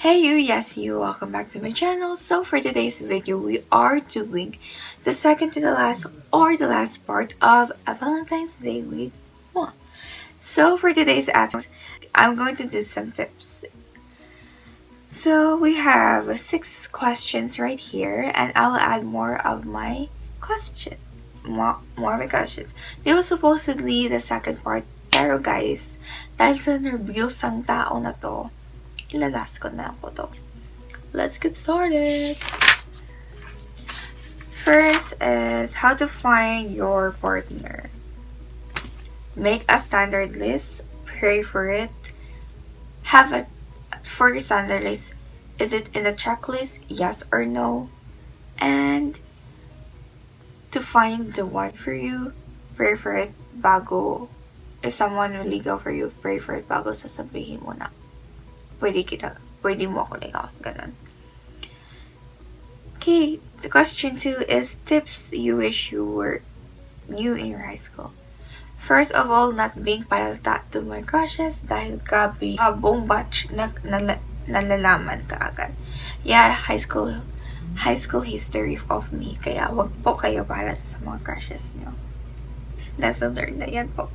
Hey you, yes you, welcome back to my channel. So for today's video, we are doing the second to the last or the last part of a Valentine's Day with one. So for today's episode, I'm going to do some tips. So we have 6 questions right here and I will add more of my questions. More of my questions. They were supposedly the second part, pero guys, dahil sa nervyosang tao na to, ilalas ko na po to. Let's get started. First is how to find your partner. Make a standard list. Pray for it. Have a for your standard list. Is it in the checklist? Yes or no? And to find the one for you, pray for it bago. If someone really go for you, pray for it bago sasabihin mo na. Pwede mo ako ligaw. Ganun. Okay, the question 2 is tips you wish you were new in your high school. First of all, not being palata to my crushes dahil gabi, buong batch nalalaman ka agad. Yeah, high school history of me. Kaya wag po kayo palata sa mga crushes nyo. Lesson learned na yan po.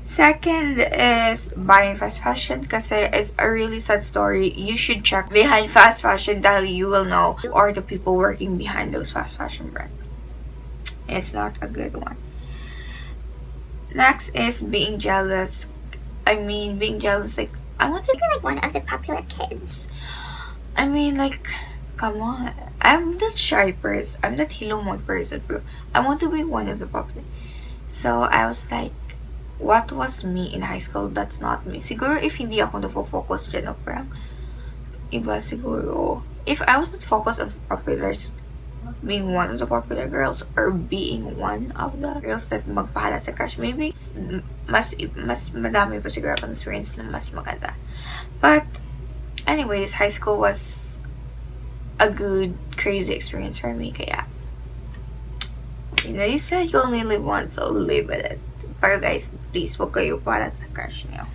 Second is buying fast fashion kasi it's a really sad story. You should check behind fast fashion dahil you will know who are the people working behind those fast fashion brands. It's not a good one. Next is being jealous. Being jealous, like, I want to be like one of the popular kids. Come on. I'm that shy person. I'm that hilomon person, bro. I want to be one of the popular. So, I was like, what was me in high school? That's not me. Siguro if hindi ako nafo-focus dyan, parang iba siguro. If I was not focused on populars, being one of the popular girls or being one of the girls that magpahala sa crush, maybe mas madami pa siguro akong experience na mas maganda. But anyways, high school was a good, crazy experience for me. Kaya, you said you only live once, so live with it. Pero guys, please, wag kayo para sa crush nyo.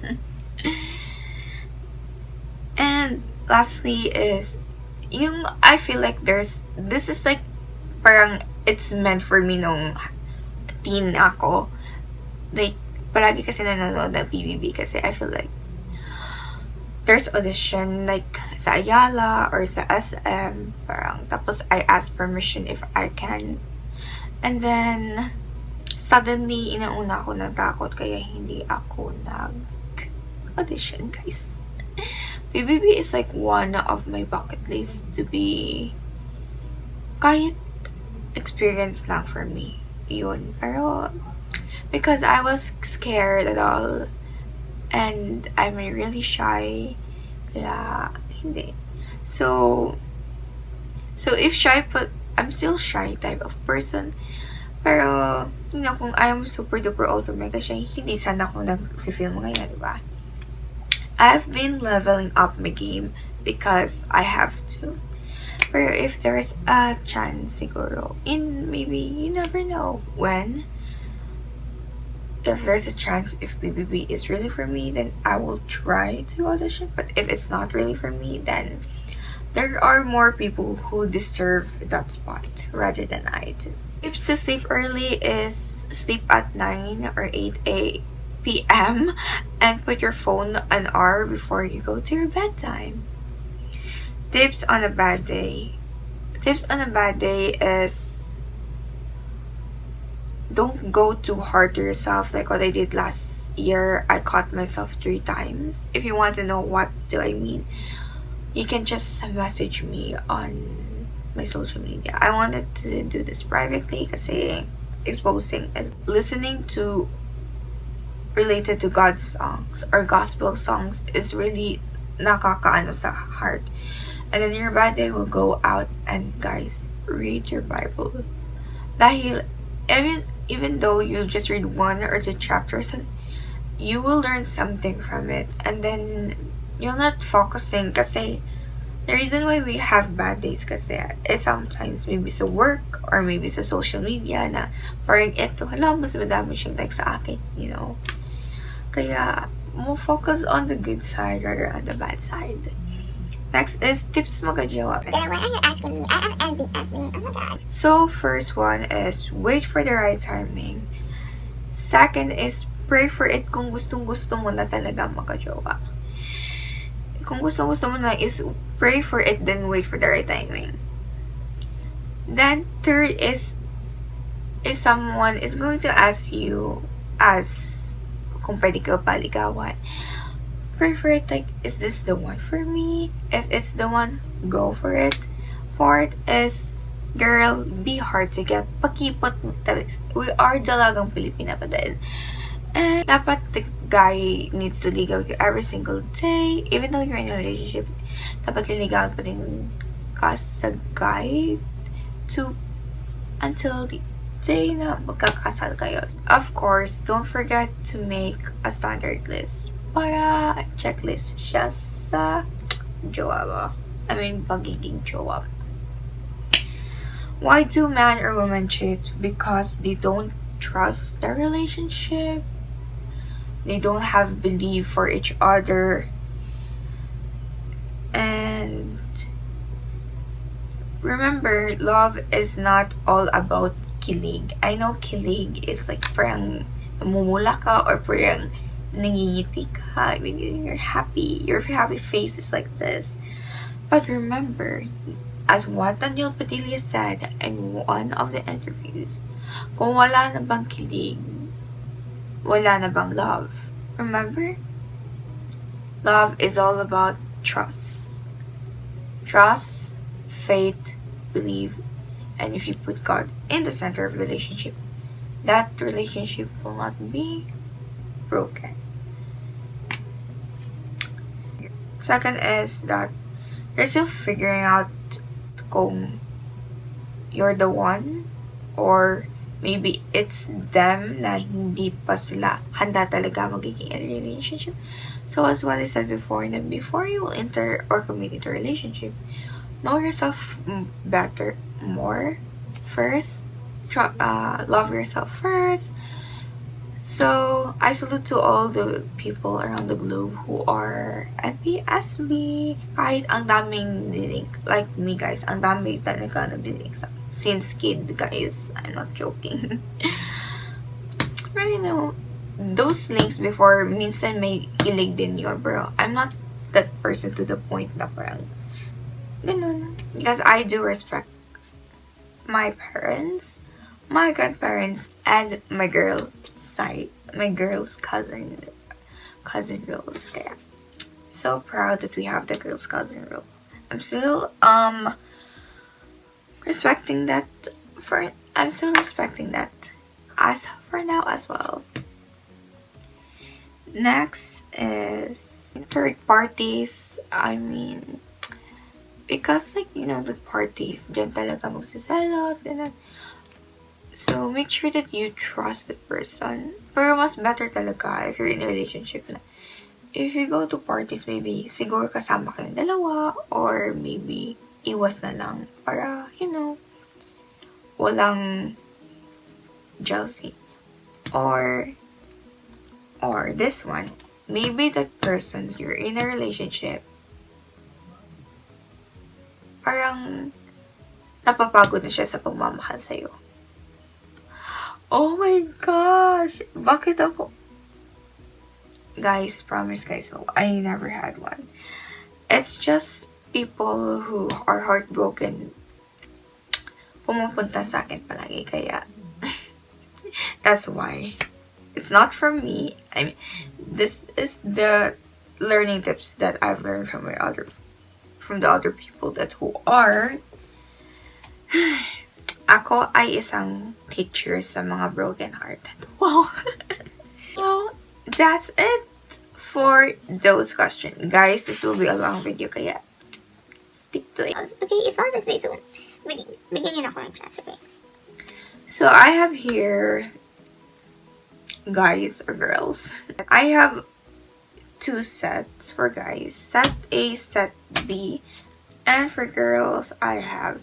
And lastly is, I feel like this is like, parang it's meant for me nung teen ako. Like, palagi kasi nanonood ng PBB kasi I feel like there's audition like sa Ayala or sa SM, parang tapos I ask permission if I can. And then suddenly, inauna ako ng takot kaya hindi ako nag-audition, guys. PBB is like one of my bucket lists to be kahit experience lang for me. Yun. Pero, because I was scared at all and I'm really shy, kaya hindi. So if shy, but I'm still shy type of person. Pero, kung I'm super duper ultra mega shy, hindi sana ako nag-film ngayon, diba? I've been leveling up my game because I have to. Pero if there's a chance, siguro, maybe, you never know when. If there's a chance, if BBB is really for me, then I will try to audition. But if it's not really for me, then there are more people who deserve that spot rather than I do. Tips to sleep early is sleep at 9 or 8 p.m. and put your phone an hour before you go to your bedtime. Tips on a bad day. Tips on a bad day is don't go too hard to yourself like what I did last year. I caught myself 3 times. If you want to know what do I mean, you can just message me on my social media. I wanted to do this privately kasi exposing is listening to related to God's songs or gospel songs is really nakakaano sa heart. And then your bad day will go out and guys, read your Bible. Dahil even though you just read 1 or 2 chapters, you will learn something from it. And then you're not focusing kasi the reason why we have bad days kasi it's sometimes maybe sa work or maybe sa social media na parang ito, mas madami siyang like sa akin, you know. Kaya, mo focus on the good side rather than the bad side. Next is tips magajowa. Girl, why are you asking me? I am envious me. Oh my god. So first one is wait for the right timing. Second is pray for it kung gustong-gusto mo na talaga magajowa. Kung gustong-gusto mo na is pray for it then wait for the right timing. Then third is if someone is going to ask you as kung pwede ka paligawan, pray for it like, is this the one for me? If it's the one, go for it. Fourth is, girl, be hard to get. Pakipot mo talaga. We are dalagang Pilipina pa din. And dapat the guy needs to ligaw you every single day. Even though you're in a relationship, dapat liligawan pa din ka sa guy to until the day na magkakasal kayo. Of course, don't forget to make a standard list para checklist siya sa jowa mo. I mean, pagiging jowa. Why do man or woman cheat? Because they don't trust their relationship. They don't have belief for each other. And remember, love is not all about kilig. I know kilig is like parang namumula ka or parang nangingiti ka. I mean, you're happy. Your happy face is like this. But remember, as what Daniel Padilla said in one of the interviews, kung wala na bang kilig, wala na bang love. Remember? Love is all about trust. Trust, faith, believe, and if you put God in the center of the relationship, that relationship will not be broken. Second is that you're still figuring out kung you're the one or maybe it's them na hindi pa sila handa talaga magiging in a relationship. So as what I said before, na before you will enter or commit into a relationship, know yourself better, more first. Love yourself first. So I salute to all the people around the globe who are MPSB. Kahit ang daming dinig, like me guys, ang dami talaga nagdinig sa since kid guys, I'm not joking. But you know, those links before minsan may kilig din yun, bro. I'm not that person to the point na parang ganun. Because I do respect my parents, my grandparents, and my girl side, my girl's cousin rules. Kaya so proud that we have the girl's cousin rule. I'm still respecting that as for now as well. Next is third parties. I mean, because like, you know, the parties, dyan talaga magsiselos, ganun. So, make sure that you trust the person. Pero mas better talaga if you're in a relationship na. If you go to parties, maybe siguro kasama kayong dalawa or maybe iwas na lang para, you know, walang jealousy. Or this one, maybe that person you're in a relationship, parang napapagod na siya sa pagmamahal sa'yo. Oh my gosh! Bakit ako? Guys, promise guys, I never had one. It's just people who are heartbroken pumupunta sa akin palagi, kaya that's why. It's not from me. I mean, this is the learning tips that I've learned from the other people that who are ako ay isang teacher sa mga broken-hearted. Wow! So, that's it for those questions. Guys, this will be a long video, kaya stick to it. Okay, it's Father's Day soon. Bigyan niyo na ako ng chance, okay? So, I have here, guys or girls, I have 2 sets for guys. Set A, Set B. And for girls, I have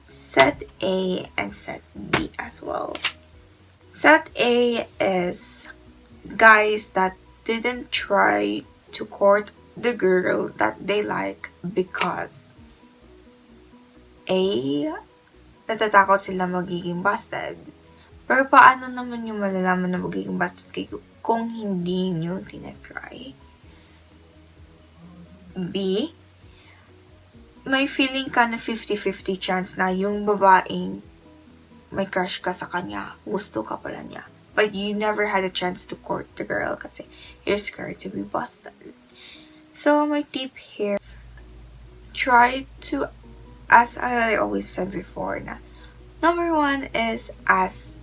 Set A and Set B as well. Set A is guys that didn't try to court the girl that they like because A, natatakot sila magiging busted. Pero paano naman yung malalaman na magiging busted kayo kung hindi nyo tinatry? B, may feeling ka na 50-50 chance na yung babaeng may crush ka sa kanya, gusto ka pala niya. But you never had a chance to court the girl kasi you're scared to be busted. So my tip here is try to, as I always said before, na number 1 is ask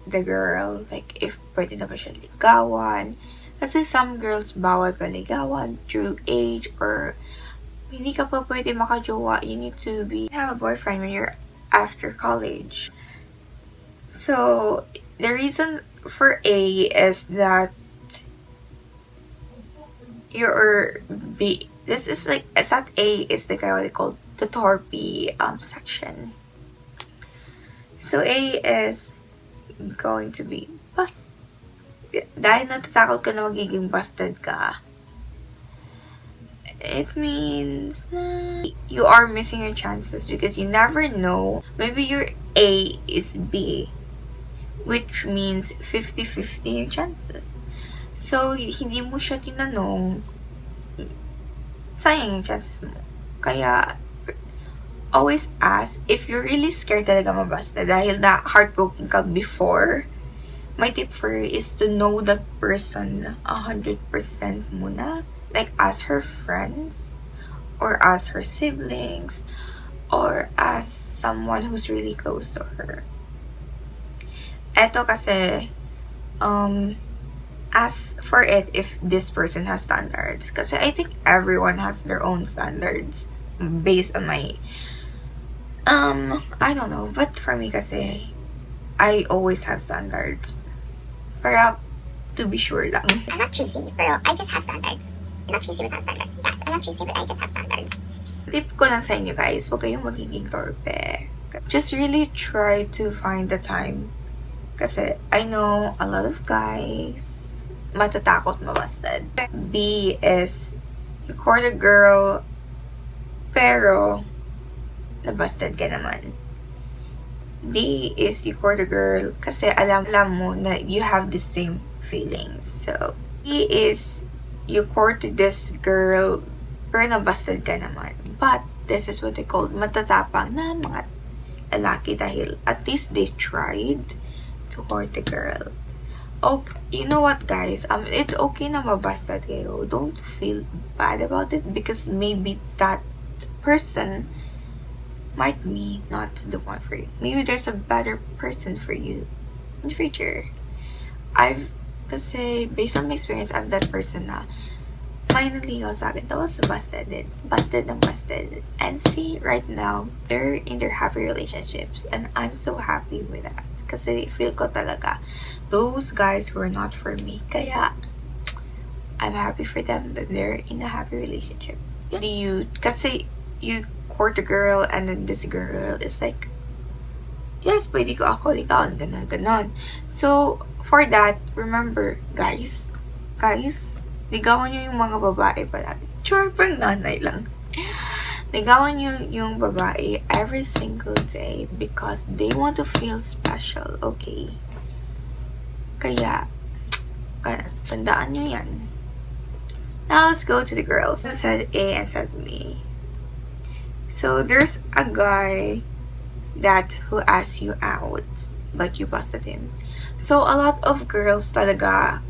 the girl, like, if pwede na ba siya ligawan. Kasi some girls bawal pa ligawan through age or hindi ka pa pwede makajowa. You need to have a boyfriend when you're after college. So, the reason for A is that this is like, it's not A, is the guy what they call the torpy section. So, A is going to be bust. Dahil natatakot ka na magiging busted ka, it means na you are missing your chances because you never know. Maybe your A is B, which means 50-50 yung chances. So, hindi mo siya tinanong, sayang yung chances mo. Kaya, always ask if you're really scared talaga mabasta dahil na heartbroken ka before. My tip for you is to know that person 100% muna. Like, ask her friends, or ask her siblings, or ask someone who's really close to her. Eto kasi, ask for it if this person has standards. Kasi I think everyone has their own standards based on my, I don't know. But for me kasi, I always have standards. Para to be sure lang. I'm not choosy, pero I just have standards. I'm not choosy without standards. Yes, I'm not choosy, but I just have standards. Tip ko lang sa inyo guys, huwag kayong magiging torpe. Just really try to find the time. Kasi I know a lot of guys matatakot mabasted. B is you court a girl pero nabasted ka naman. D is you court a girl kasi alam mo na you have the same feelings. So E is you court this girl pero nabasted ka naman. But this is what they call matatapang na mga lalaki dahil at least they tried to court the girl. Okay, you know what guys, it's okay na mabasted kayo. Don't feel bad about it because maybe that person might be not the one for you. Maybe there's a better person for you in the future. Kasi based on my experience, I'm that person na may naligaw sa akin, tapos busted it. Busted and busted. And see, right now, they're in their happy relationships. And I'm so happy with that. Kasi feel ko talaga, those guys were not for me. Kaya, I'm happy for them that they're in a happy relationship. Kasi you court a girl and then this girl is like, yes, pwede ko ako ligawan, ganon. So, for that, remember, guys, ligawan nyo yung mga babae palagi. Sure, pang nanay lang. Ligawan nyo yung babae every single day because they want to feel special, okay? Kaya, tandaan nyo yan. Now, let's go to the girls. Said A and said B. So, there's a guy who asked you out, but you busted him. So, a lot of girls talaga,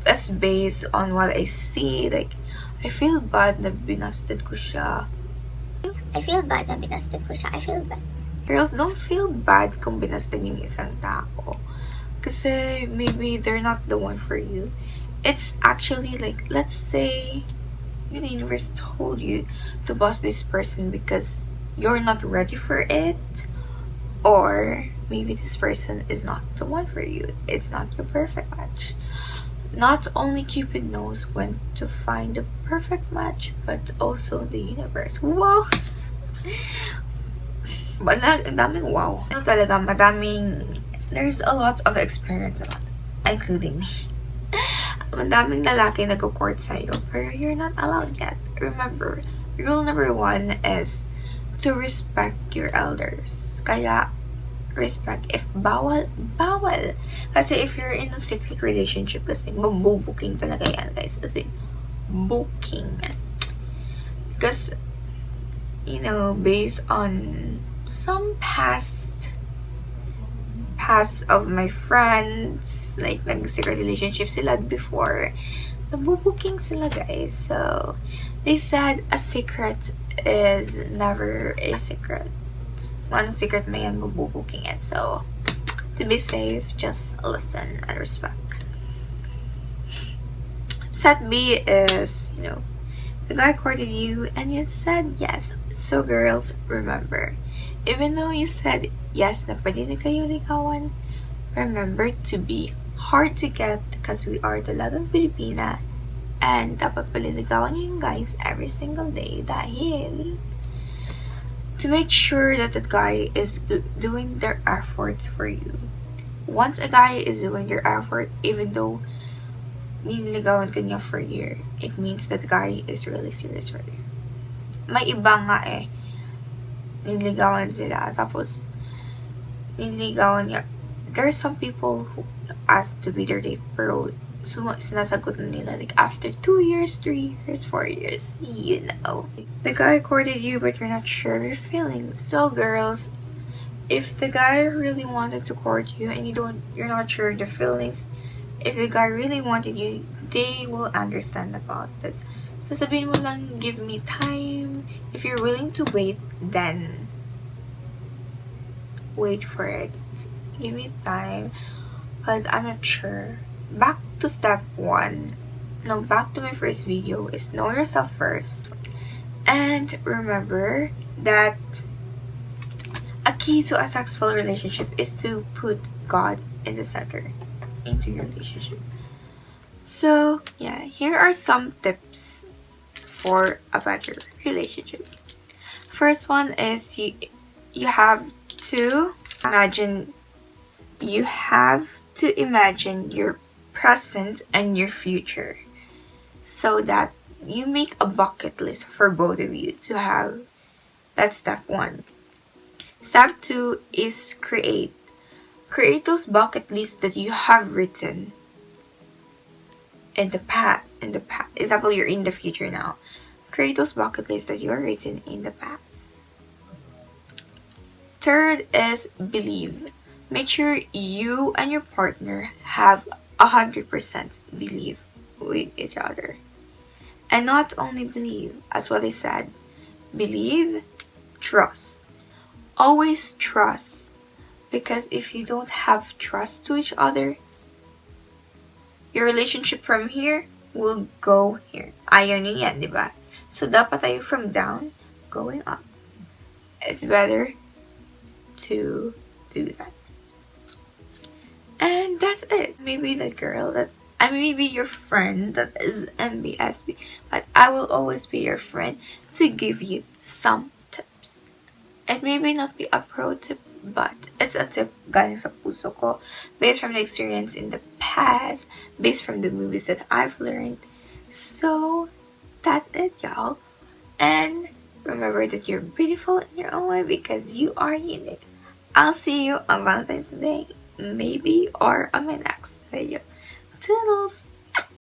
as based on what I see, like, I feel bad na binasted ko siya. I feel bad. Girls, don't feel bad kung binasted yung isang tao. Kasi maybe they're not the one for you. It's actually like, let's say, the universe told you to bust this person because you're not ready for it. Or maybe this person is not the one for you. It's not your perfect match. Not only Cupid knows when to find the perfect match, but also the universe. Wow! Daming wow. Talaga, there's a lot of experience about it, including me. madaming lalaki nag-court sa'yo, pero you're not allowed yet. Remember, rule number 1 is to respect your elders. Kaya, respect. If bawal, bawal. Kasi if you're in a secret relationship, kasi mabubuking talaga yan, guys. Kasi, booking. Because, you know, based on some past of my friends, like, nag-secret relationship sila before, nabubuking sila, guys. So, they said a secret is never a secret. One secret may yan, mabubuking it. So, to be safe, just listen and respect. Set B is, you know, the guy courted you and you said yes. So girls, remember, even though you said yes na pwede na kayo ligawan, remember to be hard to get because we are Dalagang Pilipina and dapat paliligawan nyo yung guys every single day dahil to make sure that the guy is doing their efforts for you. Once a guy is doing their effort, even though nililigawan ka niya for a year, it means that the guy is really serious for you. May iba nga nililigawan sila, tapos nililigawan niya. There are some people who ask to be their date, pero sinasagot na nila like after 2 years, 3 years, 4 years, you know. The guy courted you but you're not sure of your feelings. So girls, if the guy really wanted to court you and you're not sure of the feelings, if the guy really wanted you, they will understand about this. Sasabihin mo lang, give me time. If you're willing to wait, then wait for it. Give me time, because I'm not sure. Back to step 1. No, back to my first video is know yourself first. And remember that a key to a successful relationship is to put God in the center into your relationship. So yeah, here are some tips for a better relationship. First one is you have to imagine your present and your future, so that you make a bucket list for both of you to have. That's step 1. Step 2 is create those bucket lists that you have written in the past. Example, you're in the future now. Create those bucket lists that you are written in the past. Third is believe. Make sure you and your partner have 100% believe with each other. And not only believe, as what I said, believe, trust. Always trust. Because if you don't have trust to each other, your relationship from here will go here. Ayaw nyo yan, di ba? So, dapat tayo from down, going up. It's better to do that. And that's it. Maybe the girl that, I may be your friend that is MBSB, but I will always be your friend to give you some tips. It may not be a pro tip, but it's a tip galing sa puso ko, based from the experience in the past, based from the movies that I've learned. So, that's it, y'all. And remember that you're beautiful in your own way because you are unique. I'll see you on Valentine's Day, maybe, or on my next video. Toodles!